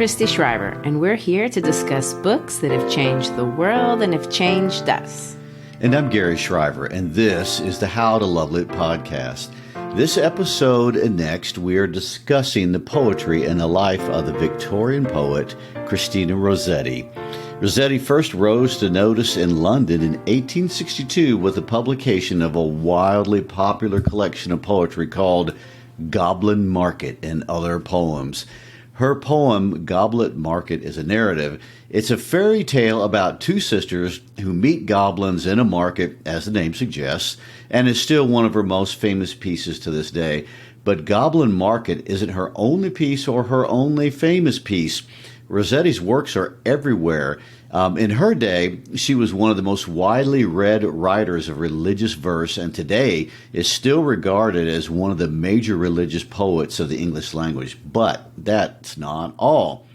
Christy Schreiber, and we're here to discuss books that have changed the world and have changed us. And I'm Gary Schreiber, and this is the How to Love Lit podcast. This episode and next, we are discussing the poetry and the life of the Victorian poet Christina Rossetti. Rossetti first rose to notice in London in 1862 with the publication of a wildly popular collection of poetry called Goblin Market and Other Poems. Her poem, Goblet Market, is a narrative. It's a fairy tale about two sisters who meet goblins in a market, as the name suggests, and is still one of her most famous pieces to this day. But Goblin Market isn't her only piece or her only famous piece. Rossetti's works are everywhere. In her day, she was one of the most widely read writers of religious verse, and today is still regarded as one of the major religious poets of the English language. But that's not all.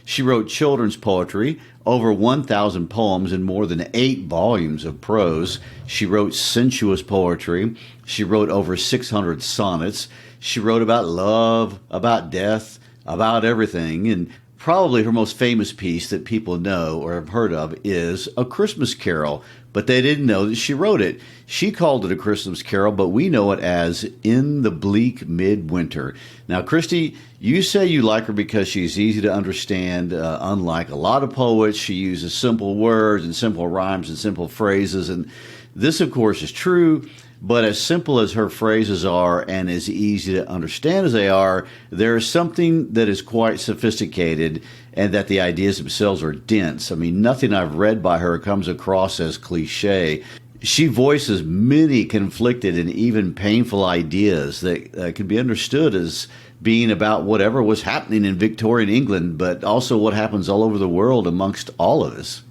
She wrote children's poetry, over 1,000 poems, and more than 8 volumes of prose. She wrote sensuous poetry. She wrote over 600 sonnets. She wrote about love, about death, about everything, and probably her most famous piece that people know or have heard of is A Christmas Carol, but they didn't know that she wrote it. She called it A Christmas Carol, but we know it as In the Bleak Midwinter. Now, Christy, you say you like her because she's easy to understand. Unlike a lot of poets, she uses simple words and simple rhymes and simple phrases, and this, of course, is true. But as simple as her phrases are and as easy to understand as they are, there is something that is quite sophisticated and that the ideas themselves are dense. I mean, nothing I've read by her comes across as cliche. She voices many conflicted and even painful ideas that can be understood as being about whatever was happening in Victorian England, but also what happens all over the world amongst all of us.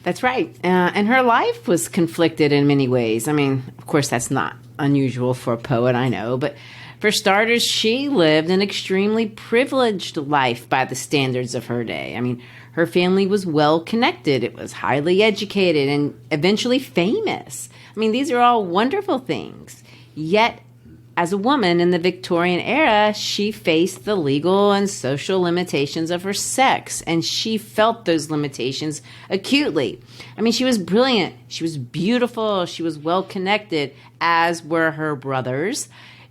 That's right. And her life was conflicted in many ways. I mean, of course, that's not unusual for a poet, I know. But for starters, she lived an extremely privileged life by the standards of her day. I mean, her family was well connected. It was highly educated and eventually famous. I mean, these are all wonderful things. Yet, as a woman in the Victorian era, she faced the legal and social limitations of her sex, and she felt those limitations acutely. I mean, she was brilliant, she was beautiful, she was well-connected, as were her brothers,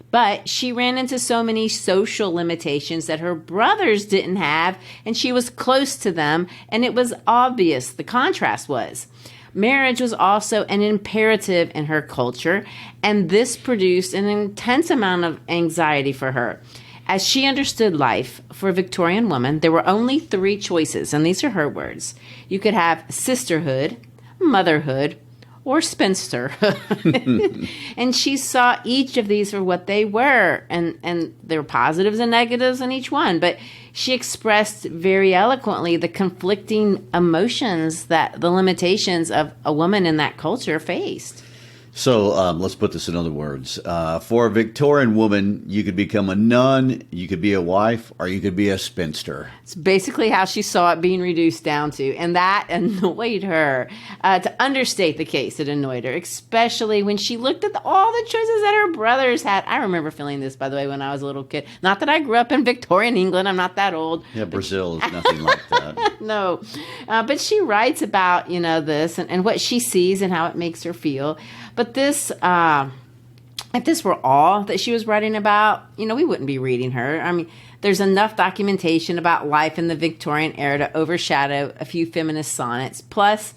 but she ran into so many social limitations that her brothers didn't have, and she was close to them, and it was obvious, the contrast was. Marriage was also an imperative in her culture, and this produced an intense amount of anxiety for her. As she understood life, for a Victorian woman, there were only 3 choices, and these are her words. You could have sisterhood, motherhood, or spinsterhood. And she saw each of these for what they were, and there were positives and negatives in each one. But she expressed very eloquently the conflicting emotions that the limitations of a woman in that culture faced. So let's put this in other words. For a Victorian woman, you could become a nun, you could be a wife, or you could be a spinster. It's basically how she saw it being reduced down to, and that annoyed her. To understate the case, it annoyed her, especially when she looked at all the choices that her brothers had. I remember feeling this, by the way, when I was a little kid. Not that I grew up in Victorian England. I'm not that old. Yeah, Brazil is nothing like that. No. But she writes about, this and what she sees and how it makes her feel. But this, if this were all that she was writing about, we wouldn't be reading her. I mean, there's enough documentation about life in the Victorian era to overshadow a few feminist sonnets. Plus,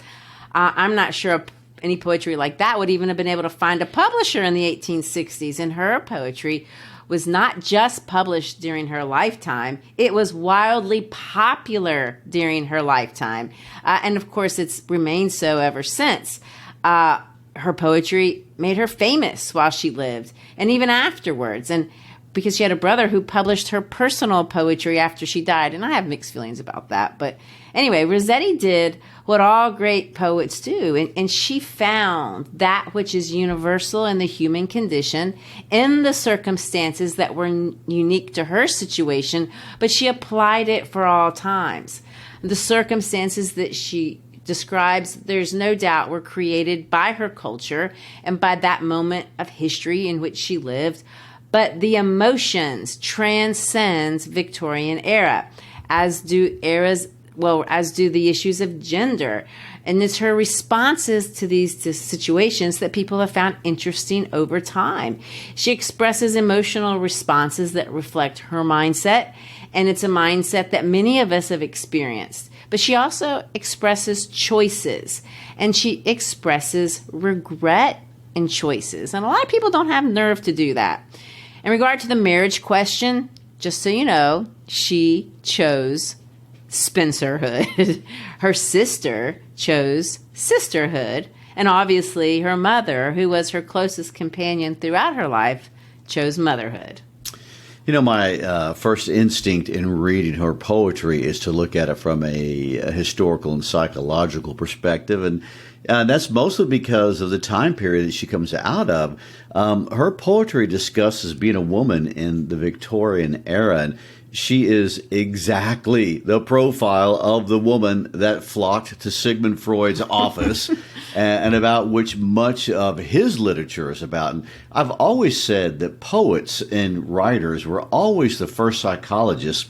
I'm not sure any poetry like that would even have been able to find a publisher in the 1860s. And her poetry was not just published during her lifetime, it was wildly popular during her lifetime. And of course, it's remained so ever since. Her poetry made her famous while she lived and even afterwards. And because she had a brother who published her personal poetry after she died. And I have mixed feelings about that. But anyway, Rossetti did what all great poets do. And she found that which is universal in the human condition in the circumstances that were unique to her situation. But she applied it for all times. The circumstances that she describes, there's no doubt, were created by her culture and by that moment of history in which she lived. But the emotions transcends Victorian era. as do the issues of gender. And it's her responses to these situations that people have found interesting over time. She expresses emotional responses that reflect her mindset, and it's a mindset that many of us have experienced. But she also expresses choices, and she expresses regret in choices. And a lot of people don't have nerve to do that. In regard to the marriage question, just so you know, she chose Spencerhood. Her sister chose sisterhood. And obviously her mother, who was her closest companion throughout her life, chose motherhood. You know, my first instinct in reading her poetry is to look at it from a historical and psychological perspective. And that's mostly because of the time period that she comes out of. Her poetry discusses being a woman in the Victorian era, and she is exactly the profile of the woman that flocked to Sigmund Freud's office and about which much of his literature is about. And I've always said that poets and writers were always the first psychologists,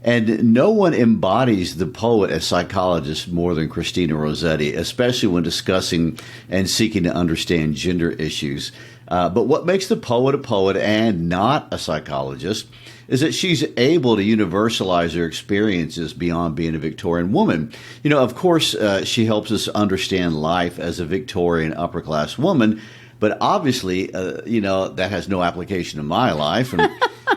and no one embodies the poet as psychologist more than Christina Rossetti, especially when discussing and seeking to understand gender issues. But what makes the poet a poet and not a psychologist is that she's able to universalize her experiences beyond being a Victorian woman. You know, of course, she helps us understand life as a Victorian upper-class woman, but obviously, that has no application in my life. And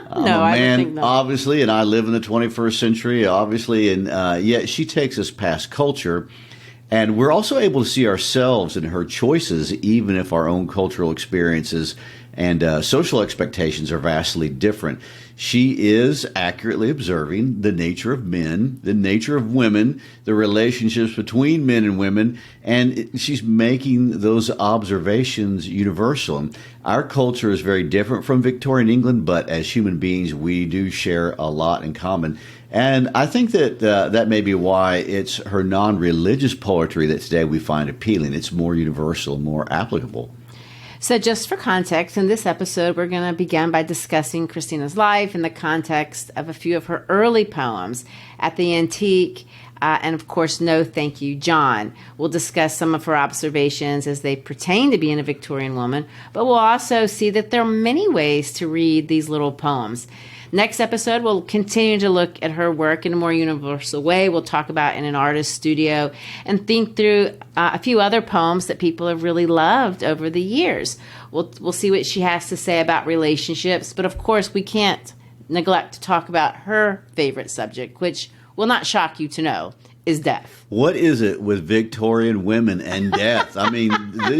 I'm a man, obviously, and I live in the 21st century, obviously, and yet she takes us past culture. And we're also able to see ourselves in her choices, even if our own cultural experiences and social expectations are vastly different. She is accurately observing the nature of men, the nature of women, the relationships between men and women, and she's making those observations universal. And our culture is very different from Victorian England, but as human beings, we do share a lot in common. And I think that that may be why it's her non-religious poetry that today we find appealing. It's more universal, more applicable. So just for context, in this episode, we're going to begin by discussing Christina's life in the context of a few of her early poems at the Antique, and of course, No Thank You, John. We'll discuss some of her observations as they pertain to being a Victorian woman, but we'll also see that there are many ways to read these little poems. Next episode, we'll continue to look at her work in a more universal way. We'll talk about in an artist's studio and think through a few other poems that people have really loved over the years. We'll see what she has to say about relationships, but of course we can't neglect to talk about her favorite subject, which will not shock you to know is death. What is it with Victorian women and death? I mean,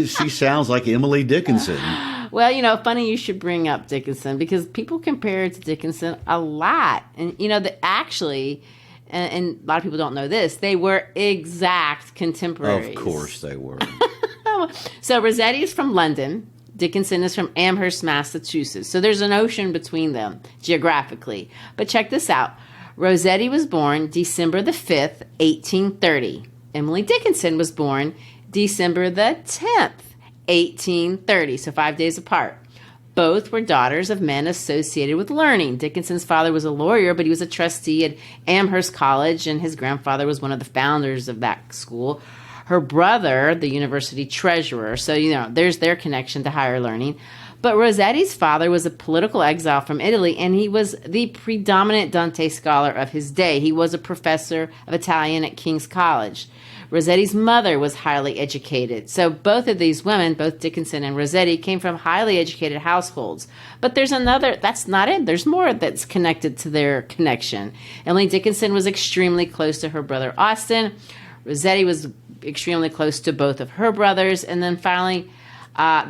she sounds like Emily Dickinson. Well, funny you should bring up Dickinson because people compare it to Dickinson a lot. And, that actually, and a lot of people don't know this, they were exact contemporaries. Of course they were. So Rossetti is from London. Dickinson is from Amherst, Massachusetts. So there's an ocean between them geographically. But check this out. Rossetti was born December the 5th, 1830. Emily Dickinson was born December the 10th. 1830, so 5 days apart. Both were daughters of men associated with learning. Dickinson's father was a lawyer, but he was a trustee at Amherst College, and his grandfather was one of the founders of that school. Her brother, the university treasurer, so, there's their connection to higher learning. But Rossetti's father was a political exile from Italy, and he was the predominant Dante scholar of his day. He was a professor of Italian at King's College. Rossetti's mother was highly educated. So both of these women, both Dickinson and Rossetti, came from highly educated households. But there's that's not it. There's more that's connected to their connection. Emily Dickinson was extremely close to her brother Austin. Rossetti was extremely close to both of her brothers. And then finally,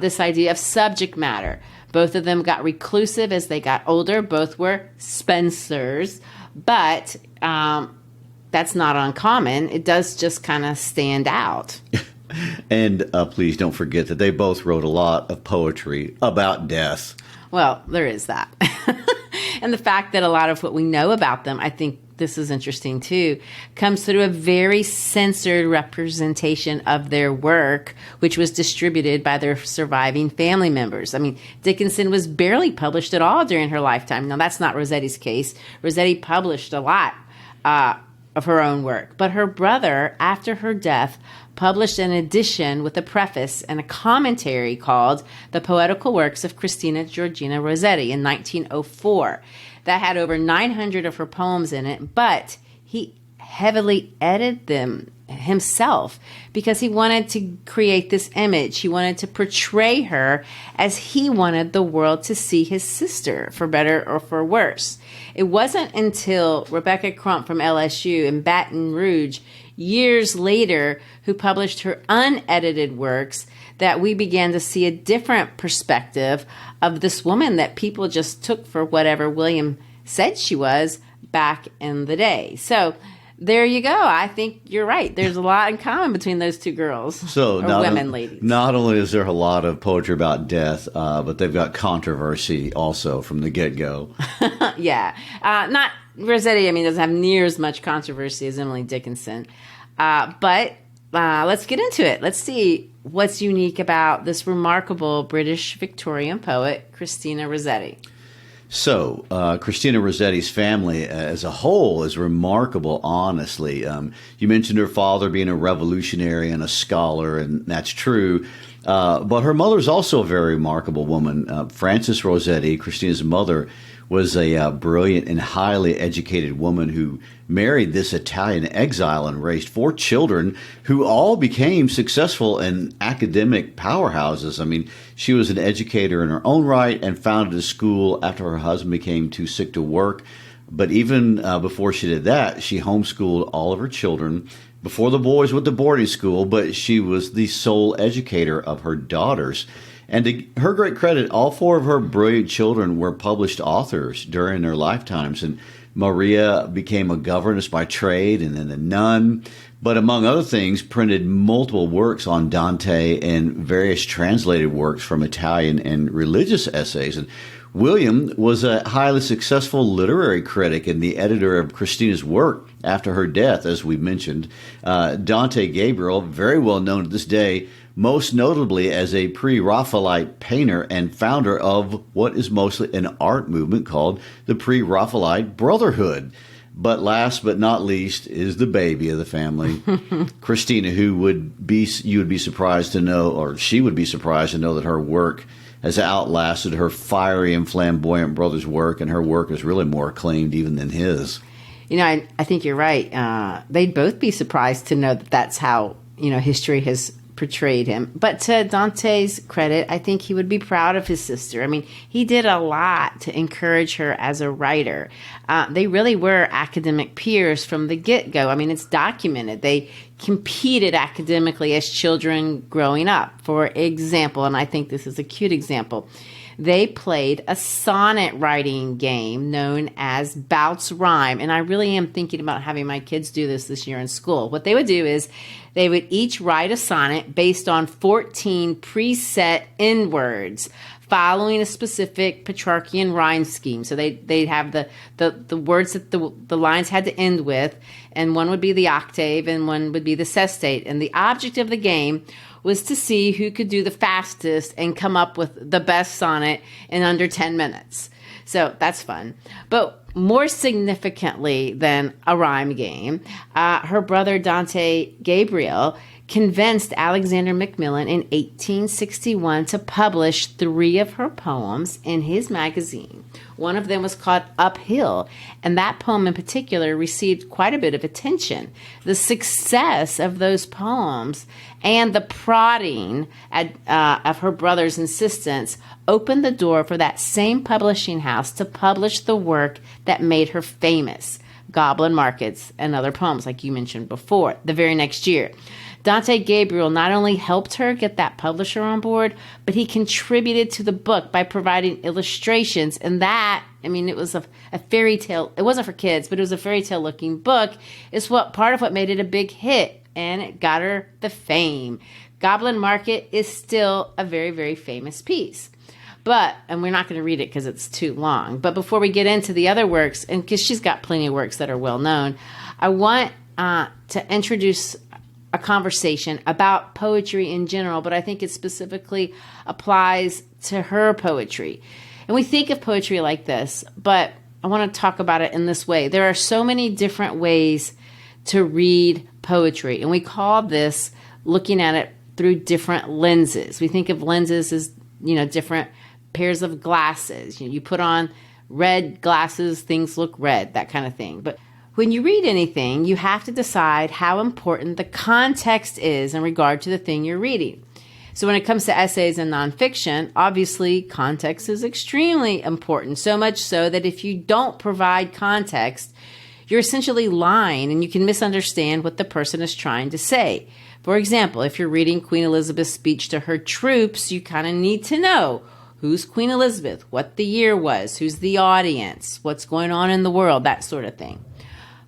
this idea of subject matter. Both of them got reclusive as they got older. Both were Spencers. But that's not uncommon. It does just kind of stand out. And please don't forget that they both wrote a lot of poetry about death. Well, there is that. And the fact that a lot of what we know about them, I think this is interesting too, comes through a very censored representation of their work, which was distributed by their surviving family members. I mean, Dickinson was barely published at all during her lifetime. Now, that's not Rossetti's case. Rossetti published a lot. of her own work. But her brother, after her death, published an edition with a preface and a commentary called The Poetical Works of Christina Georgina Rossetti in 1904 that had over 900 of her poems in it, but he heavily edited them himself because he wanted to create this image. He wanted to portray her as he wanted the world to see his sister, for better or for worse. It wasn't until Rebecca Crump from LSU in Baton Rouge, years later, who published her unedited works, that we began to see a different perspective of this woman that people just took for whatever William said she was back in the day. So there you go. I think you're right. There's a lot in common between those two girls. So ladies. Not only is there a lot of poetry about death, but they've got controversy also from the get-go. Yeah. Not Rossetti, doesn't have near as much controversy as Emily Dickinson. But let's get into it. Let's see what's unique about this remarkable British Victorian poet, Christina Rossetti. So, Christina Rossetti's family as a whole is remarkable, honestly. You mentioned her father being a revolutionary and a scholar, and that's true. But her mother's also a very remarkable woman. Frances Rossetti, Christina's mother, was a brilliant and highly educated woman who married this Italian exile and raised 4 children who all became successful in academic powerhouses. She was an educator in her own right and founded a school after her husband became too sick to work. But even before she did that, she homeschooled all of her children. Before the boys went to boarding school, but she was the sole educator of her daughters. And to her great credit, all 4 of her brilliant children were published authors during their lifetimes. And Maria became a governess by trade and then a nun, but among other things, printed multiple works on Dante and various translated works from Italian and religious essays. And William was a highly successful literary critic and the editor of Christina's work after her death, as we mentioned. Dante Gabriel, very well known to this day, most notably as a pre-Raphaelite painter and founder of what is mostly an art movement called the Pre-Raphaelite Brotherhood. But last but not least is the baby of the family, Christina, who you would be surprised to know, or she would be surprised to know that her work has outlasted her fiery and flamboyant brother's work, and her work is really more acclaimed even than his. I think you're right. They'd both be surprised to know that that's how, history has portrayed him. But to Dante's credit, I think he would be proud of his sister. He did a lot to encourage her as a writer. They really were academic peers from the get-go. It's documented. They competed academically as children growing up. For example, and I think this is a cute example, they played a sonnet writing game known as Bouts Rhyme. And I really am thinking about having my kids do this year in school. What they would do is they would each write a sonnet based on 14 preset end words following a specific Petrarchian rhyme scheme. So they'd have the words that the lines had to end with, and one would be the octave and one would be the sestate. And the object of the game was to see who could do the fastest and come up with the best sonnet in under 10 minutes. So that's fun. But more significantly than a rhyme game, her brother Dante Gabriel convinced Alexander Macmillan in 1861 to publish 3 of her poems in his magazine. One of them was called Uphill, and that poem in particular received quite a bit of attention. The success of those poems and the prodding of her brother's insistence opened the door for that same publishing house to publish the work that made her famous, Goblin Markets and Other Poems, like you mentioned before, the very next year. Dante Gabriel not only helped her get that publisher on board, but he contributed to the book by providing illustrations. And that, it was a fairy tale. It wasn't for kids, but it was a fairy tale looking book. It's part of what made it a big hit, and it got her the fame. Goblin Market is still a very, very famous piece. And we're not going to read it because it's too long. But before we get into the other works, and because she's got plenty of works that are well known, I want to introduce a conversation about poetry in general, but I think it specifically applies to her poetry. And we think of poetry like this, but I want to talk about it in this way. There are so many different ways to read poetry, and we call this looking at it through different lenses. We think of lenses as, different pairs of glasses. You put on red glasses, things look red, that kind of thing. But when you read anything, you have to decide how important the context is in regard to the thing you're reading. So when it comes to essays and nonfiction, obviously context is extremely important, so much so that if you don't provide context, you're essentially lying and you can misunderstand what the person is trying to say. For example, if you're reading Queen Elizabeth's speech to her troops, you kind of need to know who's Queen Elizabeth, what the year was, who's the audience, what's going on in the world, that sort of thing.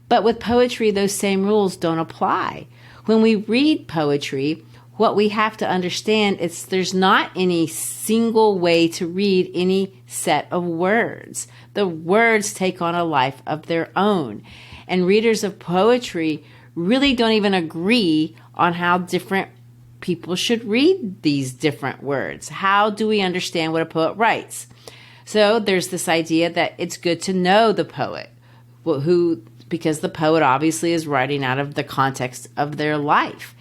But with poetry, those same rules don't apply. When we read poetry, what we have to understand is there's not any single way to read any set of words. The words take on a life of their own. And readers of poetry really don't even agree on how different people should read these different words. How do we understand what a poet writes? So there's this idea that it's good to know the poet, because the poet obviously is writing out of the context of their life.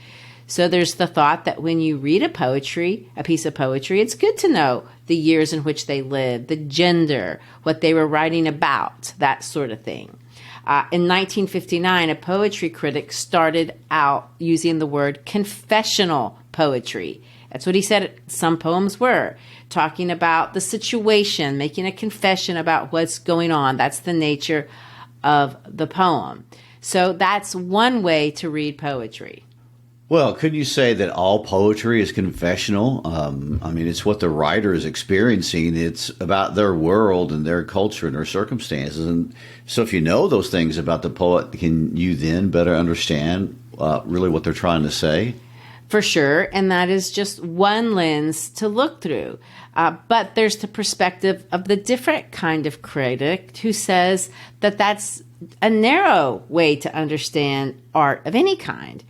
So there's the thought that when you read a piece of poetry, it's good to know the years in which they lived, the gender, what they were writing about, that sort of thing. In 1959, a poetry critic started out using the word confessional poetry. That's what he said some poems were, talking about the situation, making a confession about what's going on. That's the nature of the poem. So that's one way to read poetry. Well, could you say that all poetry is confessional? It's what the writer is experiencing. It's about their world and their culture and their circumstances. And so if you know those things about the poet, can you then better understand really what they're trying to say? For sure. And that is just one lens to look through. But there's the perspective of the different kind of critic who says that that's a narrow way to understand art of any kind.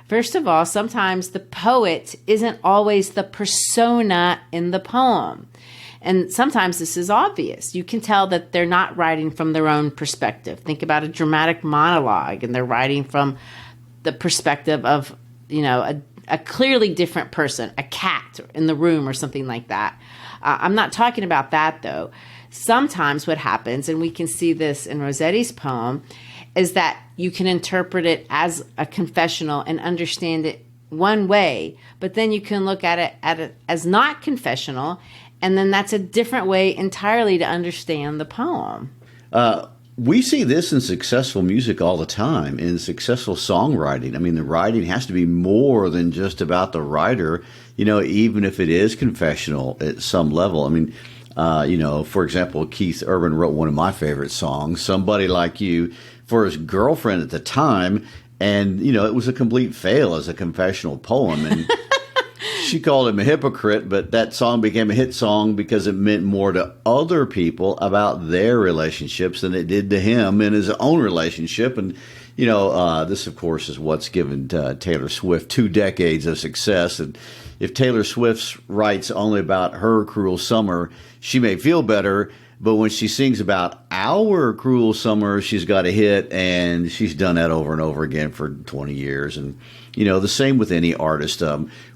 First of all, sometimes the poet isn't always the persona in the poem. And sometimes this is obvious. You can tell that they're not writing from their own perspective. Think about a dramatic monologue, and they're writing from the perspective of, a clearly different person, a cat in the room or something like that. I'm not talking about that, though. Sometimes what happens, and we can see this in Rossetti's poem, is that you can interpret it as a confessional and understand it one way, but then you can look at it as not confessional, and then that's a different way entirely to understand the poem. We see this in successful music all the time, in successful songwriting. The writing has to be more than just about the writer, even if it is confessional at some level. For example, Keith Urban wrote one of my favorite songs, Somebody Like You, for his girlfriend at the time. And, it was a complete fail as a confessional poem. And she called him a hypocrite, but that song became a hit song because it meant more to other people about their relationships than it did to him in his own relationship. And, this, of course, is what's given Taylor Swift 2 decades of success. And if Taylor Swift writes only about her cruel summer, she may feel better. But when she sings about our cruel summer, she's got a hit, and she's done that over and over again for 20 years. And, the same with any artist.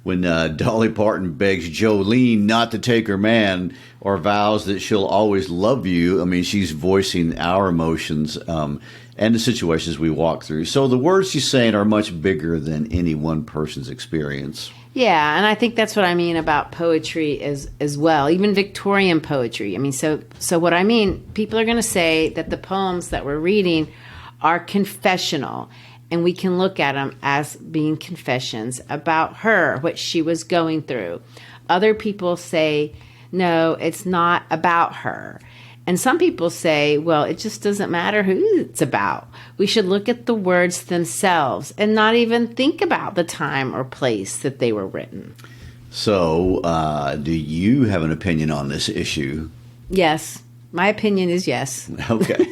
When Dolly Parton begs Jolene not to take her man or vows that she'll always love you, she's voicing our emotions and the situations we walk through. So the words she's saying are much bigger than any one person's experience. Yeah, and I think that's what I mean about poetry as well, even Victorian poetry. So what I mean, people are going to say that the poems that we're reading are confessional, and we can look at them as being confessions about her, what she was going through. Other people say, no, it's not about her. And some people say, well, it just doesn't matter who it's about. We should look at the words themselves and not even think about the time or place that they were written. So, do you have an opinion on this issue? Yes. My opinion is yes. Okay.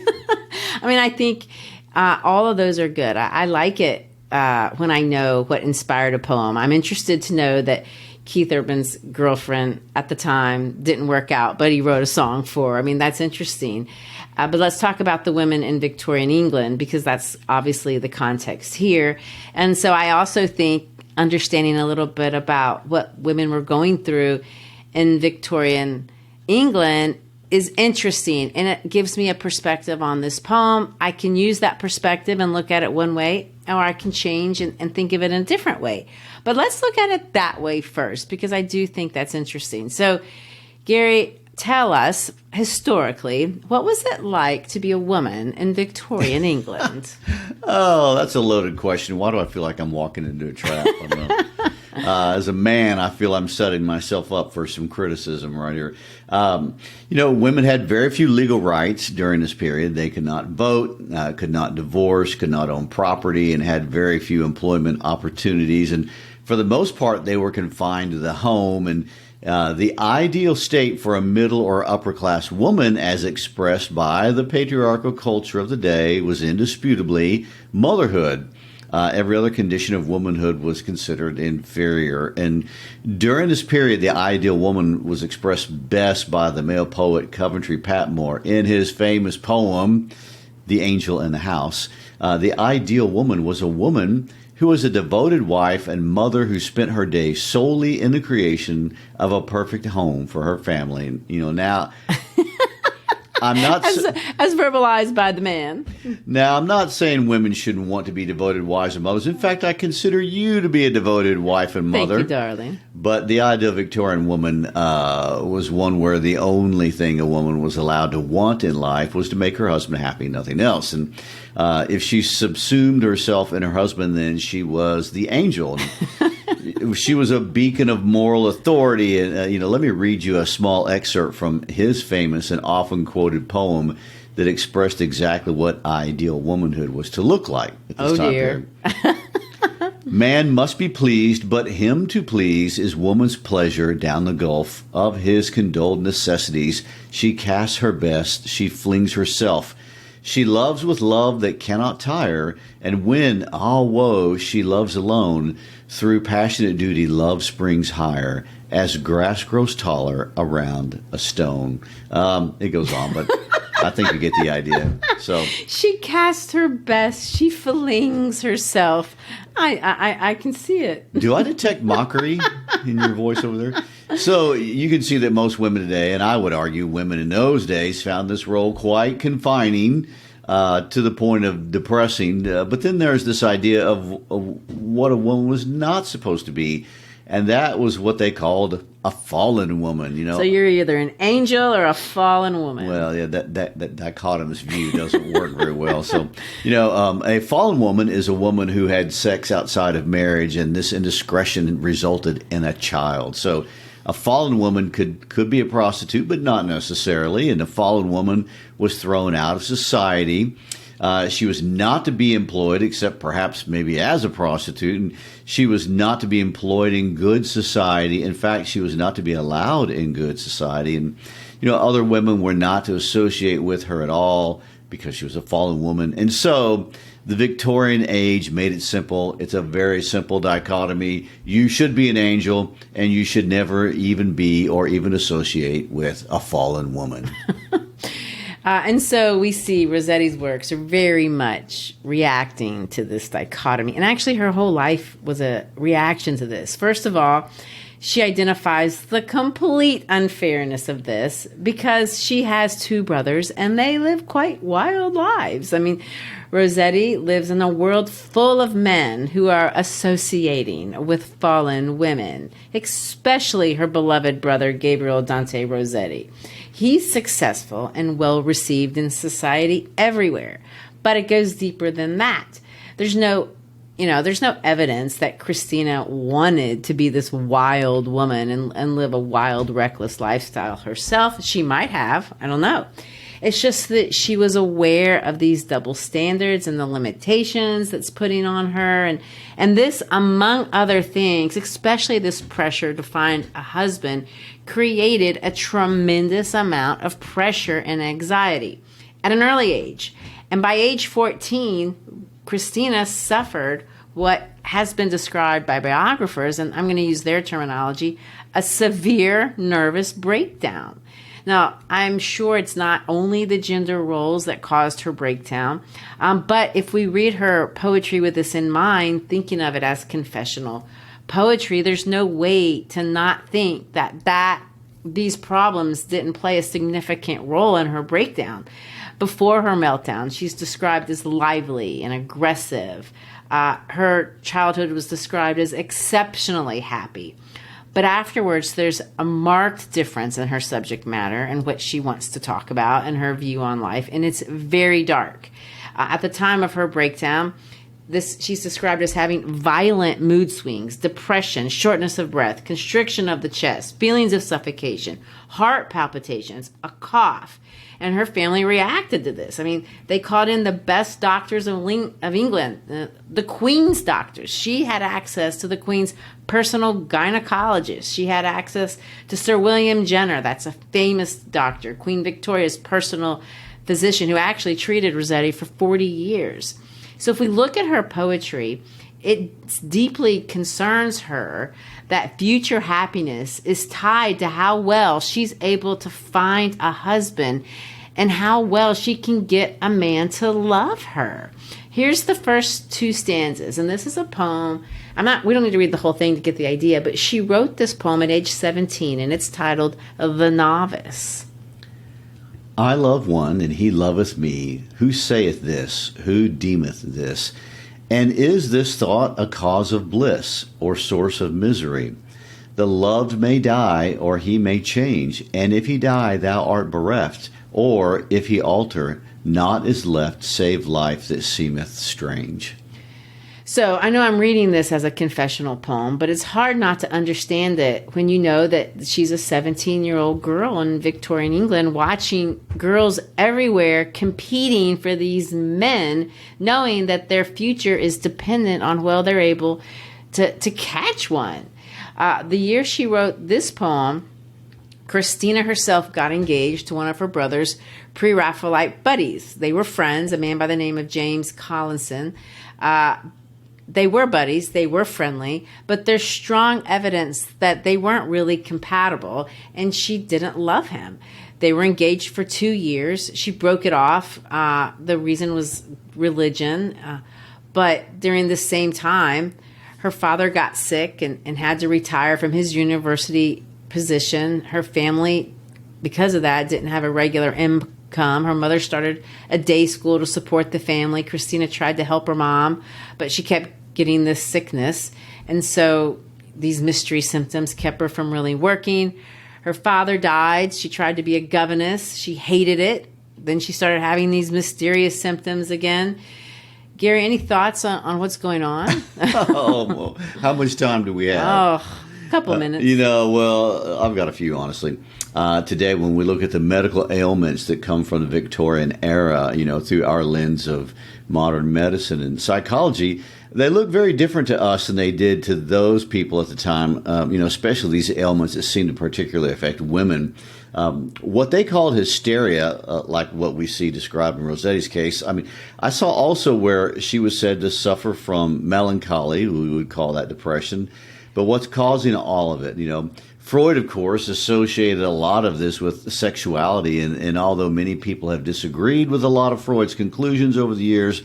I think all of those are good. I like it when I know what inspired a poem. I'm interested to know that, Keith Urban's girlfriend at the time didn't work out, but he wrote a song for her. I mean, that's interesting. But let's talk about the women in Victorian England, because that's obviously the context here. And so I also think understanding a little bit about what women were going through in Victorian England is interesting, and it gives me a perspective on this poem. I can use that perspective and look at it one way, or I can change and think of it in a different way. But let's look at it that way first, because I do think that's interesting. So, Gary, tell us, historically, what was it like to be a woman in Victorian England? Oh, that's a loaded question. Why do I feel like I'm walking into a trap? I don't know. As a man, I feel I'm setting myself up for some criticism right here. Women had very few legal rights during this period. They could not vote, could not divorce, could not own property, and had very few employment opportunities. And for the most part, they were confined to the home. And the ideal state for a middle or upper class woman, as expressed by the patriarchal culture of the day, was indisputably motherhood. Every other condition of womanhood was considered inferior. And during this period, the ideal woman was expressed best by the male poet Coventry Patmore in his famous poem, The Angel in the House. The ideal woman was a woman who was a devoted wife and mother who spent her days solely in the creation of a perfect home for her family. And, now... I'm not as verbalized by the man. Now, I'm not saying women shouldn't want to be devoted wives and mothers. In fact, I consider you to be a devoted wife and mother. Thank you, darling. But the ideal Victorian woman was one where the only thing a woman was allowed to want in life was to make her husband happy, nothing else. And if she subsumed herself in her husband, then she was the angel. She was a beacon of moral authority. And, let me read you a small excerpt from his famous and often quoted poem that expressed exactly what ideal womanhood was to look like at this time period. Man must be pleased, but him to please is woman's pleasure. Down the gulf of his condoled necessities, she casts her best, she flings herself. She loves with love that cannot tire, and when, all woe, she loves alone, through passionate duty love springs higher, as grass grows taller around a stone. It goes on, but I think you get the idea. So she casts her best, she flings herself. I can see it. Do I detect mockery in your voice over there? So you can see that most women today, and I would argue women in those days, found this role quite confining to the point of depressing. But then there's this idea of what a woman was not supposed to be. And that was what they called a fallen woman, So you're either an angel or a fallen woman. Well, yeah, that dichotomous view doesn't work very well. So, a fallen woman is a woman who had sex outside of marriage, and this indiscretion resulted in a child. So a fallen woman could be a prostitute, but not necessarily. And a fallen woman was thrown out of society. She was not to be employed, except perhaps maybe as a prostitute. And she was not to be employed in good society. In fact, she was not to be allowed in good society. And, other women were not to associate with her at all because she was a fallen woman. And so the Victorian age made it simple. It's a very simple dichotomy. You should be an angel, and you should never even be or even associate with a fallen woman. And so we see Rossetti's works are very much reacting to this dichotomy. And actually her whole life was a reaction to this. First of all, she identifies the complete unfairness of this because she has two brothers and they live quite wild lives. I mean, Rossetti lives in a world full of men who are associating with fallen women, especially her beloved brother, Gabriel Dante Rossetti. He's successful and well received in society everywhere, but it goes deeper than that. There's no evidence that Christina wanted to be this wild woman and live a wild, reckless lifestyle herself. She might have, I don't know. It's just that she was aware of these double standards and the limitations that's putting on her. And this, among other things, especially this pressure to find a husband, created a tremendous amount of pressure and anxiety at an early age. And by age 14, Christina suffered what has been described by biographers, and I'm going to use their terminology, a severe nervous breakdown. Now, I'm sure it's not only the gender roles that caused her breakdown, but if we read her poetry with this in mind, thinking of it as confessional poetry, there's no way to not think that these problems didn't play a significant role in her breakdown. Before her meltdown, she's described as lively and aggressive. Her childhood was described as exceptionally happy. But afterwards, there's a marked difference in her subject matter and what she wants to talk about and her view on life, and it's very dark. At the time of her breakdown, she's described as having violent mood swings, depression, shortness of breath, constriction of the chest, feelings of suffocation, heart palpitations, a cough. And her family reacted to this. I mean, they called in the best doctors of England, the Queen's doctors. She had access to the Queen's personal gynecologist. She had access to Sir William Jenner. That's a famous doctor, Queen Victoria's personal physician who actually treated Rossetti for 40 years. So if we look at her poetry, it deeply concerns her that future happiness is tied to how well she's able to find a husband and how well she can get a man to love her. Here's the first two stanzas, and this is a poem. We don't need to read the whole thing to get the idea, but she wrote this poem at age 17, and it's titled The Novice. I love one, and he loveth me. Who saith this? Who deemeth this? And is this thought a cause of bliss, or source of misery? The loved may die, or he may change, and if he die, thou art bereft, or if he alter, naught is left save life that seemeth strange. So I know I'm reading this as a confessional poem, but it's hard not to understand it when you know that she's a 17-year-old girl in Victorian England watching girls everywhere competing for these men, knowing that their future is dependent on whether they're able to catch one. The year she wrote this poem, Christina herself got engaged to one of her brother's pre-Raphaelite buddies. They were friends, a man by the name of James Collinson. They were buddies, they were friendly, but there's strong evidence that they weren't really compatible, and she didn't love him. They were engaged for 2 years. She broke it off. The reason was religion. But during the same time, her father got sick and had to retire from his university position. Her family, because of that, didn't have a regular income. Her mother started a day school to support the family. Christina tried to help her mom, but she kept getting this sickness. And so these mystery symptoms kept her from really working. Her father died. She tried to be a governess. She hated it. Then she started having these mysterious symptoms again. Gary, any thoughts on what's going on? Well, how much time do we have? Oh, a couple of minutes. Well, I've got a few, honestly. Today, when we look at the medical ailments that come from the Victorian era, through our lens of modern medicine and psychology, they look very different to us than they did to those people at the time, especially these ailments that seem to particularly affect women. What they called hysteria, like what we see described in Rossetti's case, I saw also where she was said to suffer from melancholy, we would call that depression. But what's causing all of it? Freud, of course, associated a lot of this with sexuality, and although many people have disagreed with a lot of Freud's conclusions over the years,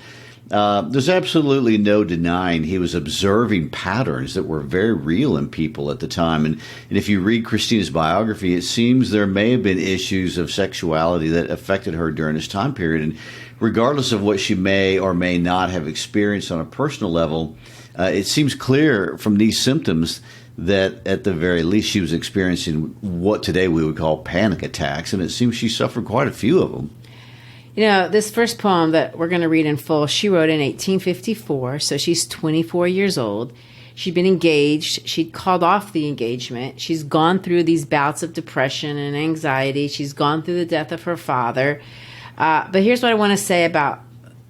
there's absolutely no denying he was observing patterns that were very real in people at the time. And if you read Christina's biography, it seems there may have been issues of sexuality that affected her during this time period. And regardless of what she may or may not have experienced on a personal level, it seems clear from these symptoms that at the very least she was experiencing what today we would call panic attacks, and it seems she suffered quite a few of them. This first poem that we're going to read in full, she wrote in 1854, so she's 24 years old. She'd been engaged. She'd called off the engagement. She's gone through these bouts of depression and anxiety. She's gone through the death of her father. But here's what I want to say about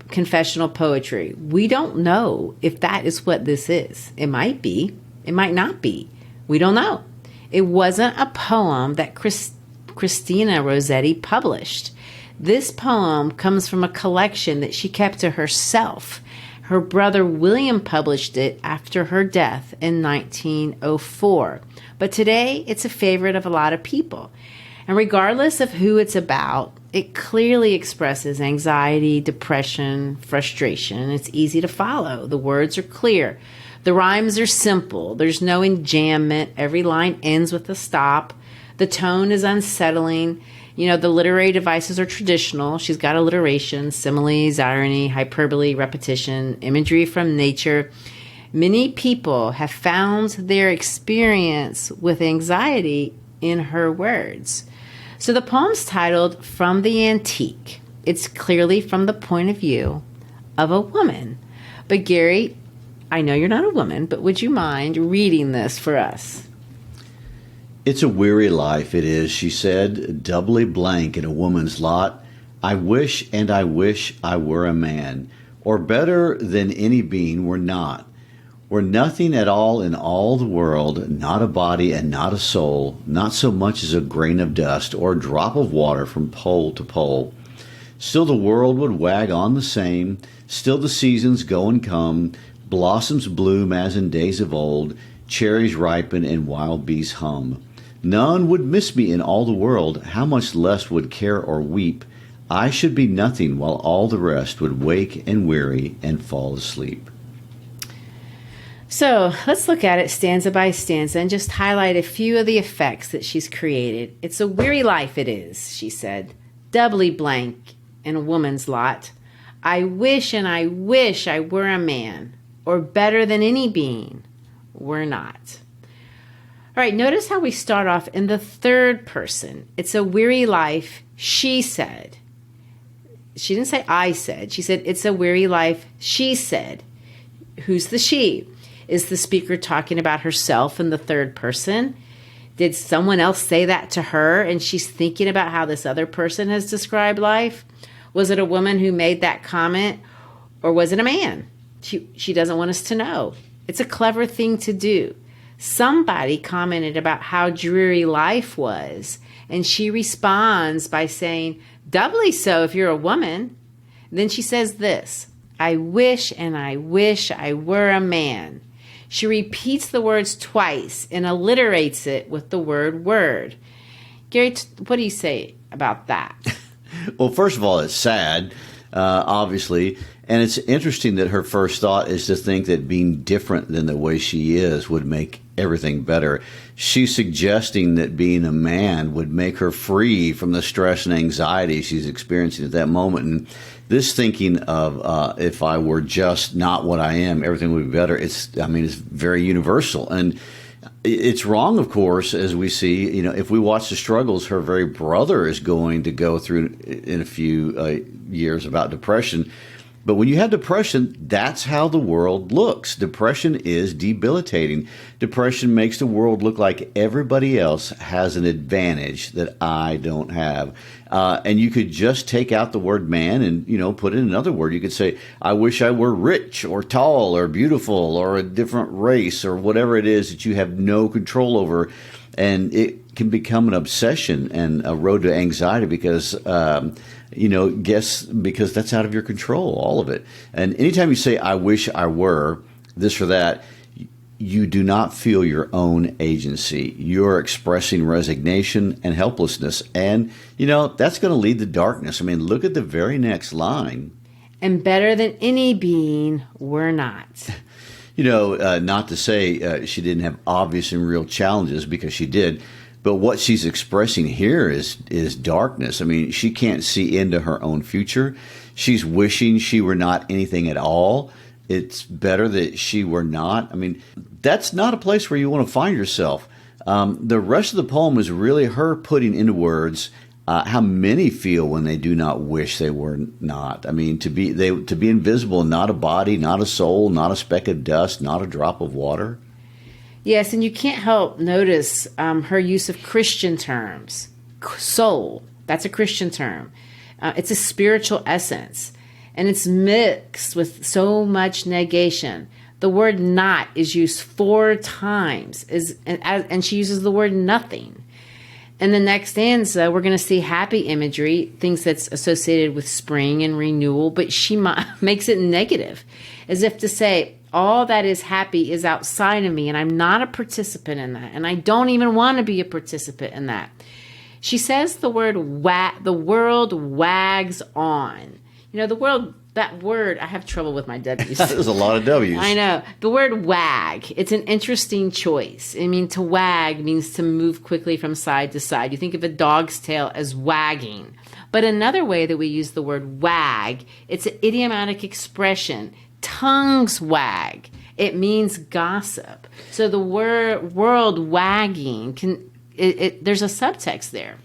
confessional poetry. We don't know if that is what this is. It might be. It might not be. We don't know. It wasn't a poem that Christina Rossetti published. This poem comes from a collection that she kept to herself. Her brother William published it after her death in 1904. But today, it's a favorite of a lot of people. And regardless of who it's about, it clearly expresses anxiety, depression, frustration. It's easy to follow. The words are clear. The rhymes are simple. There's no enjambment. Every line ends with a stop. The tone is unsettling. The literary devices are traditional. She's got alliteration, similes, irony, hyperbole, repetition, imagery from nature. Many people have found their experience with anxiety in her words. So the poem's titled From the Antique. It's clearly from the point of view of a woman. But Gary, I know you're not a woman, but would you mind reading this for us? It's a weary life, it is, she said, doubly blank in a woman's lot. I wish and I wish I were a man, or better than any being were not. Were nothing at all in all the world, not a body and not a soul, not so much as a grain of dust or a drop of water from pole to pole. Still the world would wag on the same, still the seasons go and come, blossoms bloom as in days of old, cherries ripen and wild bees hum. None would miss me in all the world, how much less would care or weep. I should be nothing while all the rest would wake and weary and fall asleep. So let's look at it stanza by stanza and just highlight a few of the effects that she's created. It's a weary life it is, she said, doubly blank in a woman's lot. I wish and I wish I were a man, or better than any being were not. All right, notice how we start off in the third person. It's a weary life, she said. She didn't say I said. She said, it's a weary life, she said. Who's the she? Is the speaker talking about herself in the third person? Did someone else say that to her and she's thinking about how this other person has described life? Was it a woman who made that comment, or was it a man? She doesn't want us to know. It's a clever thing to do. Somebody commented about how dreary life was, and she responds by saying, doubly so if you're a woman. Then she says this, I wish and I wish I were a man. She repeats the words twice and alliterates it with the word word. Gary, what do you say about that? Well, first of all, it's sad, obviously. And it's interesting that her first thought is to think that being different than the way she is would make everything better. She's suggesting that being a man would make her free from the stress and anxiety she's experiencing at that moment. And this thinking of if I were just not what I am, everything would be better. It's very universal. And it's wrong, of course, as we see. If we watch the struggles her very brother is going to go through in a few years about depression. But when you have depression, that's how the world looks. Depression is debilitating. Depression makes the world look like everybody else has an advantage that I don't have. And you could just take out the word man and, put in another word. You could say, I wish I were rich or tall or beautiful or a different race or whatever it is that you have no control over. And it can become an obsession and a road to anxiety because because that's out of your control, all of it. And anytime you say, I wish I were this or that, you do not feel your own agency. You're expressing resignation and helplessness. And, that's going to lead to darkness. Look at the very next line. And better than any being we're not. Not to say she didn't have obvious and real challenges, because she did. But what she's expressing here is darkness. She can't see into her own future. She's wishing she were not anything at all. It's better that she were not. That's not a place where you want to find yourself. The rest of the poem is really her putting into words how many feel when they do not wish they were not. To be invisible, not a body, not a soul, not a speck of dust, not a drop of water. Yes, and you can't help notice her use of Christian terms. Soul, that's a Christian term. It's a spiritual essence, and it's mixed with so much negation. The word not is used 4 times, and she uses the word nothing. In the next stanza, we're going to see happy imagery, things that's associated with spring and renewal, but she makes it negative, as if to say, all that is happy is outside of me, and I'm not a participant in that, and I don't even want to be a participant in that. She says the world wags on. That word, I have trouble with my W's. There's a lot of W's. I know. The word wag, it's an interesting choice. I mean, to wag means to move quickly from side to side. You think of a dog's tail as wagging. But another way that we use the word wag, it's an idiomatic expression. Tongues wag. It means gossip. So the world wagging, there's a subtext there.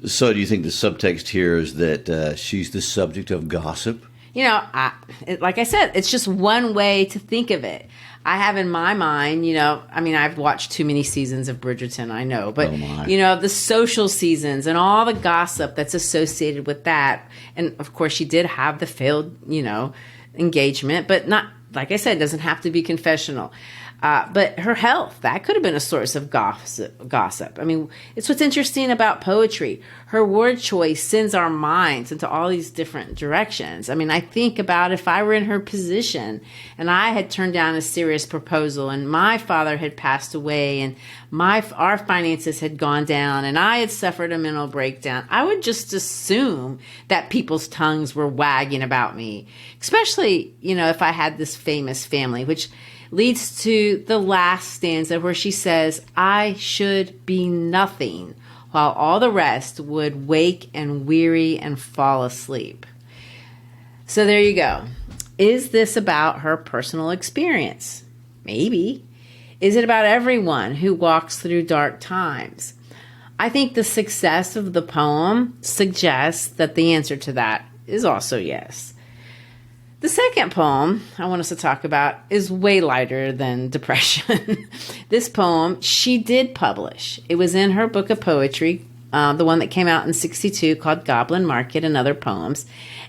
So do you think the subtext here is that she's the subject of gossip? Like I said, it's just one way to think of it. I have in my mind, I've watched too many seasons of Bridgerton, I know. But, the social seasons and all the gossip that's associated with that. And, of course, she did have the failed, engagement. But not, like I said, it doesn't have to be confessional. But her health, that could have been a source of gossip. I mean, it's what's interesting about poetry. Her word choice sends our minds into all these different directions. I mean, I think about if I were in her position and I had turned down a serious proposal and my father had passed away and our finances had gone down and I had suffered a mental breakdown, I would just assume that people's tongues were wagging about me, especially, if I had this famous family, which leads to the last stanza where she says, I should be nothing, while all the rest would wake and weary and fall asleep. So there you go. Is this about her personal experience? Maybe. Is it about everyone who walks through dark times? I think the success of the poem suggests that the answer to that is also yes. The second poem I want us to talk about is way lighter than depression. This poem she did publish. It was in her book of poetry, the one that came out in 1962 called Goblin Market and Other Poems.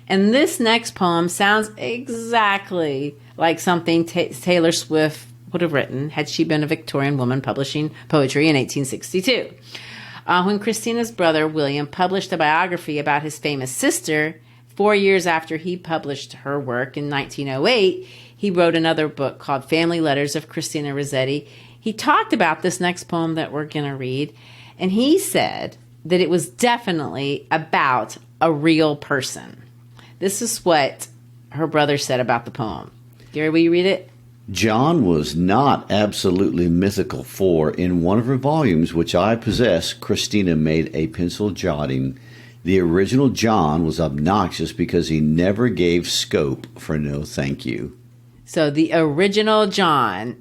And this next poem sounds exactly like something Taylor Swift would have written had she been a Victorian woman publishing poetry in 1862. When Christina's brother, William, published a biography about his famous sister, 4 years after he published her work in 1908, he wrote another book called Family Letters of Christina Rossetti. He talked about this next poem that we're going to read, and he said that it was definitely about a real person. This is what her brother said about the poem. Gary, will you read it? John was not absolutely mythical, for in one of her volumes, which I possess, Christina made a pencil jotting. The original John was obnoxious because he never gave scope for no thank you. So the original John,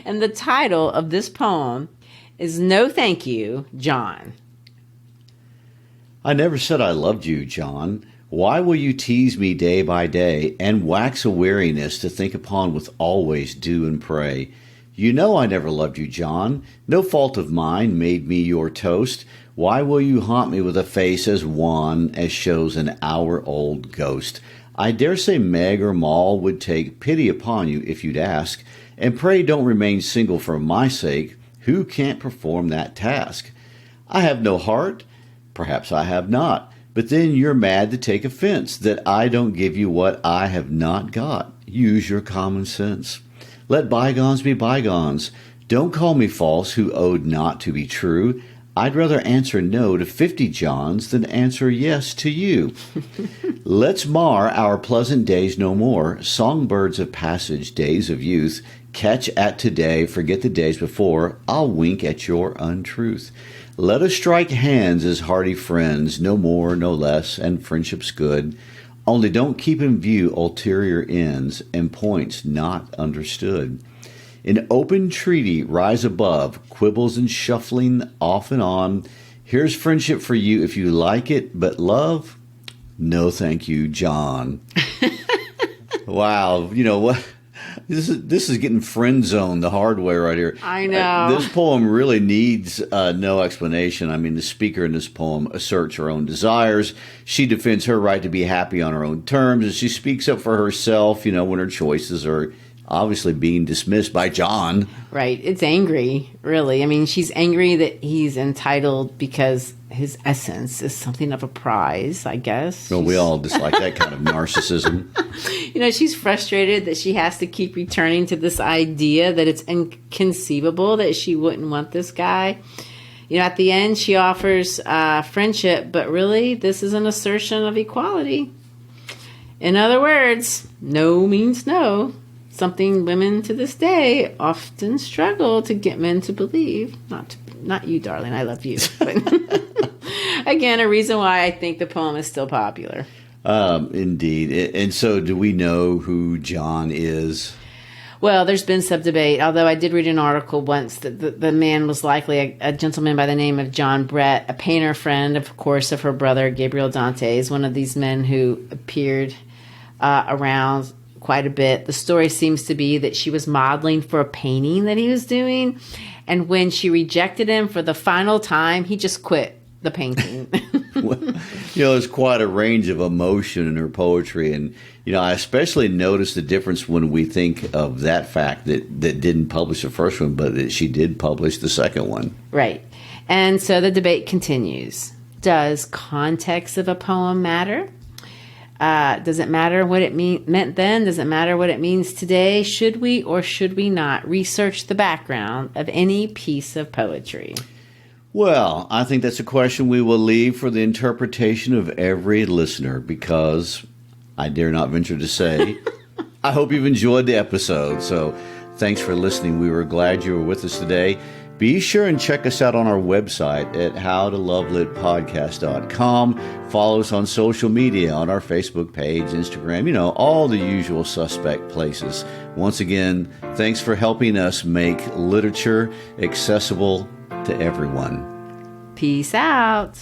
and the title of this poem is No Thank You, John. I never said I loved you, John. Why will you tease me day by day, and wax a weariness to think upon with always do and pray? You know I never loved you, John. No fault of mine made me your toast. Why will you haunt me with a face as wan as shows an hour-old ghost? I dare say Meg or Moll would take pity upon you if you'd ask, and pray don't remain single for my sake. Who can't perform that task? I have no heart. Perhaps I have not. But then you're mad to take offense that I don't give you what I have not got. Use your common sense. Let bygones be bygones. Don't call me false who owed not to be true. I'd rather answer no to 50 Johns than answer yes to you. Let's mar our pleasant days no more. Songbirds of passage, days of youth. Catch at today, forget the days before. I'll wink at your untruth. Let us strike hands as hearty friends, no more, no less, and friendship's good. Only don't keep in view ulterior ends and points not understood. In open treaty rise above, quibbles and shuffling off and on. Here's friendship for you if you like it, but love, no thank you, John. Wow, you know what? This is getting friend zoned the hard way right here. I know. This poem really needs no explanation. I mean, the speaker in this poem asserts her own desires. She defends her right to be happy on her own terms, and she speaks up for herself, when her choices are obviously being dismissed by John. Right. It's angry, really. I mean, she's angry that he's entitled because his essence is something of a prize, I guess. Well, we all dislike that kind of narcissism. She's frustrated that she has to keep returning to this idea that it's inconceivable that she wouldn't want this guy. At the end, she offers friendship, but really, this is an assertion of equality. In other words, no means no. Something women to this day often struggle to get men to believe. Not you, darling. I love you. But again, a reason why I think the poem is still popular. Indeed. And so do we know who John is? Well, there's been some debate, although I did read an article once that the man was likely a gentleman by the name of John Brett, a painter friend, of course, of her brother, Gabriel Dante's, one of these men who appeared around quite a bit. The story seems to be that she was modeling for a painting that he was doing, and when she rejected him for the final time, he just quit the painting. There's quite a range of emotion in her poetry, and I especially noticed the difference when we think of that fact that didn't publish the first one, but that she did publish the second one. Right. And so the debate continues. Does context of a poem matter? Does it matter what it meant then? Does it matter what it means today? Should we or should we not research the background of any piece of poetry? Well, I think that's a question we will leave for the interpretation of every listener, because I dare not venture to say, I hope you've enjoyed the episode. So thanks for listening. We were glad you were with us today. Be sure and check us out on our website at howtolovelitpodcast.com. Follow us on social media, on our Facebook page, Instagram, all the usual suspect places. Once again, thanks for helping us make literature accessible to everyone. Peace out.